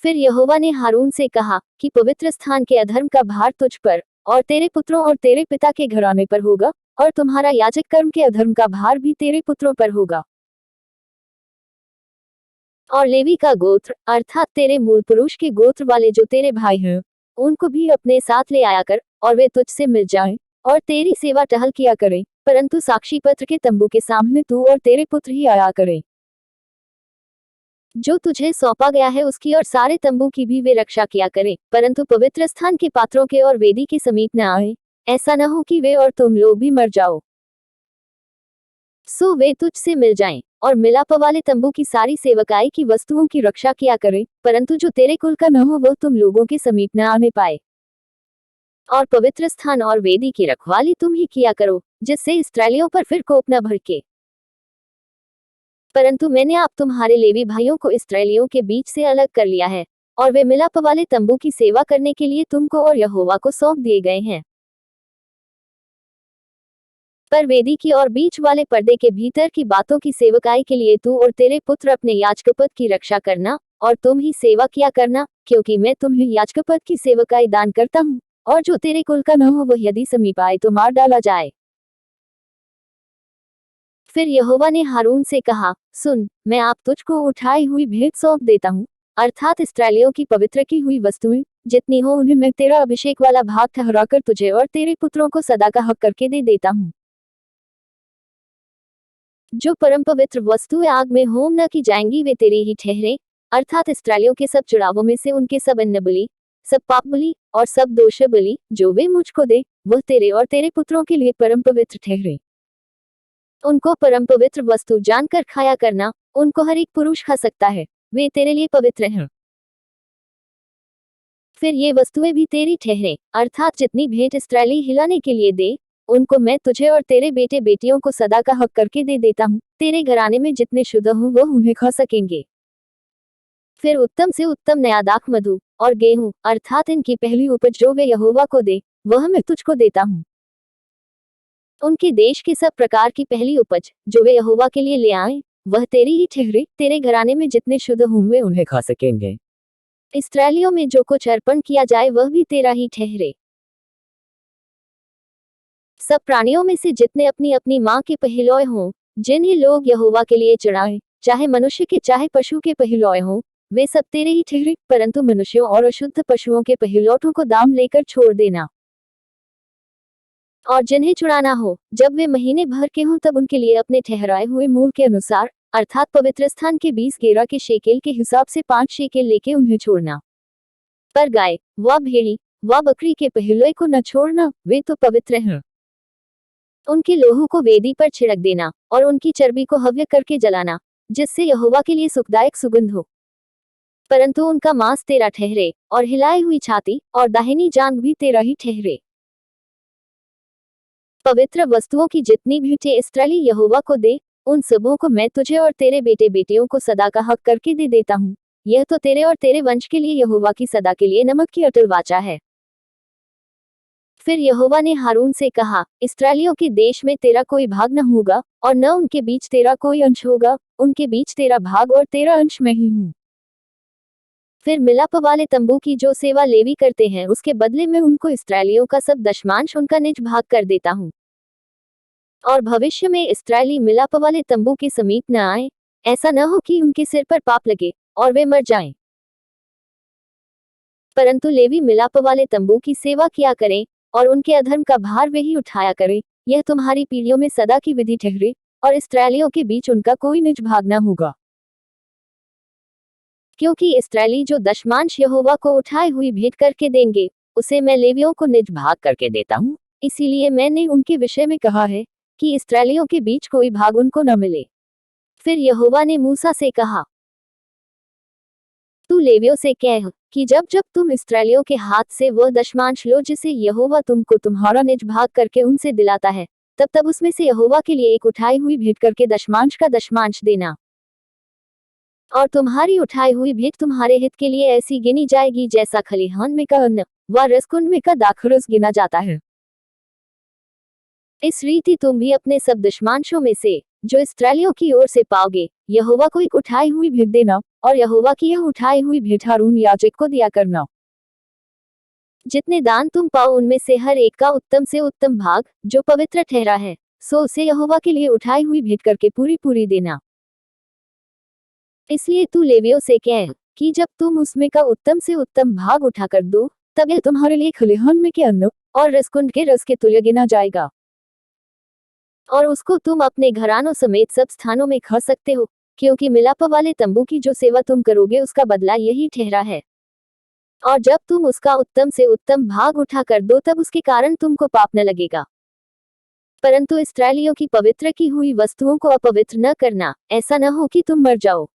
फिर यहोवा ने हारून से कहा कि पवित्र स्थान के अधर्म का भार तुझ पर और तेरे पुत्रों और तेरे पिता के घराने पर होगा, और तुम्हारा याजक कर्म के अधर्म का भार भी तेरे पुत्रों पर होगा। और लेवी का गोत्र अर्थात तेरे मूल पुरुष के गोत्र वाले जो तेरे भाई हैं, उनको भी अपने साथ ले आया कर, और वे तुझसे मिल जाएं और तेरी सेवा टहल किया करें, परंतु साक्षी पत्र के तंबू के सामने तू और तेरे पुत्र ही आया करें। जो तुझे सौंपा गया है उसकी और सारे तंबू की भी वे रक्षा किया करें, परंतु पवित्र स्थान के पात्रों के और वेदी के समीप न आए, ऐसा न हो कि वे और तुम लोग भी मर जाओ। सो वे तुझसे मिल जाएं और मिलाप वाले तंबू की सारी सेवकाई की वस्तुओं की रक्षा किया करें, परंतु जो तेरे कुल का न हो वह तुम लोगों के समीप न आने पाए। और पवित्र स्थान और वेदी की रखवाली तुम ही किया करो, जिससे इस्राएलियों पर फिर कोप न भड़के। परंतु मैंने आप तुम्हारे लेवी भाइयों को इस्राएलियों के बीच से अलग कर लिया है, और वे मिलाप वाले तंबू की सेवा करने के लिए तुमको और यहोवा को सौंप दिए गए हैं। पर वेदी की और बीच वाले पर्दे के भीतर की बातों की सेवकाई के लिए तू और तेरे पुत्र अपने याजकपद की रक्षा करना, और तुम ही सेवा किया करना, क्योंकि मैं तुम्हें याजकपद की सेवकाई दान करता हूँ, और जो तेरे कुल का न हो वह यदि समीप आए तो मार डाला जाए। फिर यहोवा ने हारून से कहा, सुन, मैं आप तुझको उठाई हुई भेंट सौंप देता हूँ, अर्थात इस्राएलियों की पवित्र की हुई वस्तुएं जितनी हो उन्हें मैं तेरा अभिषेक वाला भाग ठहराकर तुझे और तेरे पुत्रों को सदा का हक करके दे देता हूँ। जो परम पवित्र वस्तुएं आग में होम न की जाएंगी वे तेरी ही ठहरे, अर्थात इस्राएलियों के सब चुनावों में से उनके सब अन्न बलि, सब पाप बलि और सब दोष बलि जो वे मुझको दे, वह तेरे और तेरे पुत्रों के लिए परम पवित्र ठहरे। उनको परम पवित्र वस्तु जानकर खाया करना, उनको हर एक पुरुष खा सकता है, वे तेरे लिए पवित्र हैं। फिर ये वस्तुएं भी तेरी ठहरे, अर्थात जितनी भेंट इस्राएली हिलाने के लिए दे, उनको मैं तुझे और तेरे बेटे बेटियों को सदा का हक करके दे देता हूँ, तेरे घराने में जितने शुद्ध हों वह उन्हें खा सकेंगे। फिर उत्तम से उत्तम नया दाख मधु और गेहूं अर्थात इनकी पहली उपज जो वे यहोवा को दे, वह मैं तुझको देता हूँ। उनके देश के सब प्रकार की पहली उपज जो वे यहोवा के लिए ले आए, वह तेरी ही ठहरे, तेरे घराने में जितने शुद्ध होंगे उन्हें खा सकेंगे। इस्राएलियों में जो कुछ अर्पण किया जाए वह भी तेरा ही ठहरे। सब प्राणियों में से जितने अपनी अपनी माँ के पहिलौए हों, जिन्हें लोग यहोवा के लिए चढ़ाएं, चाहे मनुष्य के चाहे पशु के पहिलौए हों, वे सब तेरे ही ठहरे, परंतु मनुष्यों और अशुद्ध पशुओं के पहिलौठों को दाम लेकर छोड़ देना। और जिन्हें छुड़ाना हो, जब वे महीने भर के हों तब उनके लिए अपने ठहराए हुए मूल के अनुसार, अर्थात पवित्र स्थान के 20 गेरा के शेकेल के हिसाब से 5 शेकेल लेके उन्हें छोड़ना। पर गाय व भेड़ी व बकरी के पहिलौए को न छोड़ना, वे तो पवित्र हैं। उनके लोहू को वेदी पर छिड़क देना और उनकी चर्बी को हव्य करके जलाना, जिससे यहोवा के लिए सुखदायक सुगंध हो। परंतु उनका मांस तेरा ठहरे, और हिलाई हुई छाती और दाहिनी जांघ भी तेरा ही ठहरे। पवित्र वस्तुओं की जितनी भेंटें इस्राएली यहोवा को दे, उन सबों को मैं तुझे और तेरे बेटे बेटियों को सदा का हक करके दे देता हूँ। यह तो तेरे और तेरे वंश के लिए यहोवा की सदा के लिए नमक की अटल वाचा है। फिर यहोवा ने हारून से कहा, इस्राएलियों के देश में तेरा कोई भाग न होगा, और न उनके बीच तेरा कोई अंश होगा, उनके बीच तेरा भाग और तेरा अंश मैं ही हूँ। फिर मिलाप वाले तंबू की जो सेवा लेवी करते हैं उसके बदले में उनको इस्राएलियों का सब दशमांश उनका निज भाग कर देता हूँ। और भविष्य में इस्राएली मिलाप वाले तंबू के समीप न आए, ऐसा न हो कि उनके सिर पर पाप लगे और वे मर जाएं। परंतु लेवी मिलाप वाले तंबू की सेवा किया करें, और उनके अधर्म का भार वे ही उठाया करें। यह तुम्हारी पीढ़ियों में सदा की विधि ठहरे, और इस्राएलियों के बीच उनका कोई निज भाग न होगा। क्योंकि इस्राएली जो दशमांश यहोवा को उठाई हुई भेंट करके देंगे, उसे मैं लेवियों को निज भाग करके देता हूँ, इसीलिए मैंने उनके विषय में कहा है कि इस्राएलियों के बीच कोई भाग उनको न मिले। फिर यहोवा ने मूसा से कहा, तू लेवियों से कह कि जब जब तुम इस्राएलियों के हाथ से वह दशमांश लो जिसे यहोवा तुमको तुम्हारा निज भाग करके उनसे दिलाता है, तब तब उसमें से यहोवा के लिए एक उठाई हुई भेंट करके दशमांश का दशमांश देना। और तुम्हारी उठाई हुई भेंट तुम्हारे हित के लिए ऐसी गिनी जाएगी जैसा खलिहान में का अन्न व रसकुंड में का दाखरस गिना जाता है। इस रीति तुम भी अपने सब दशमांशों में से जो इस्राएलियों की ओर से पाओगे, यहोवा को एक उठाई हुई भेंट देना, और यहोवा की यह उठाई हुई भेंट हारून याजक को दिया करना। जितने दान तुम पाओ उनमें से हर एक का उत्तम से उत्तम भाग, जो पवित्र ठहरा है, सो उसे यहोवा के लिए उठाई हुई भेंट करके पूरी पूरी देना। इसलिए तू लेवियों से कह कि जब तुम उसमें का उत्तम से उत्तम भाग उठाकर दो, तब यह तुम्हारे लिए खलिहान में के अन्न और रसकुंड के रस के तुल्य गिना जाएगा, और उसको तुम अपने घरानों समेत सब स्थानों में खा सकते हो, क्योंकि मिलाप वाले तंबू की जो सेवा तुम करोगे उसका बदला यही ठहरा है। और जब तुम उसका उत्तम से उत्तम भाग उठा कर दो तब उसके कारण तुमको पाप न लगेगा। परंतु इस्राएलियों की पवित्र की हुई वस्तुओं को अपवित्र न करना, ऐसा न हो कि तुम मर जाओ।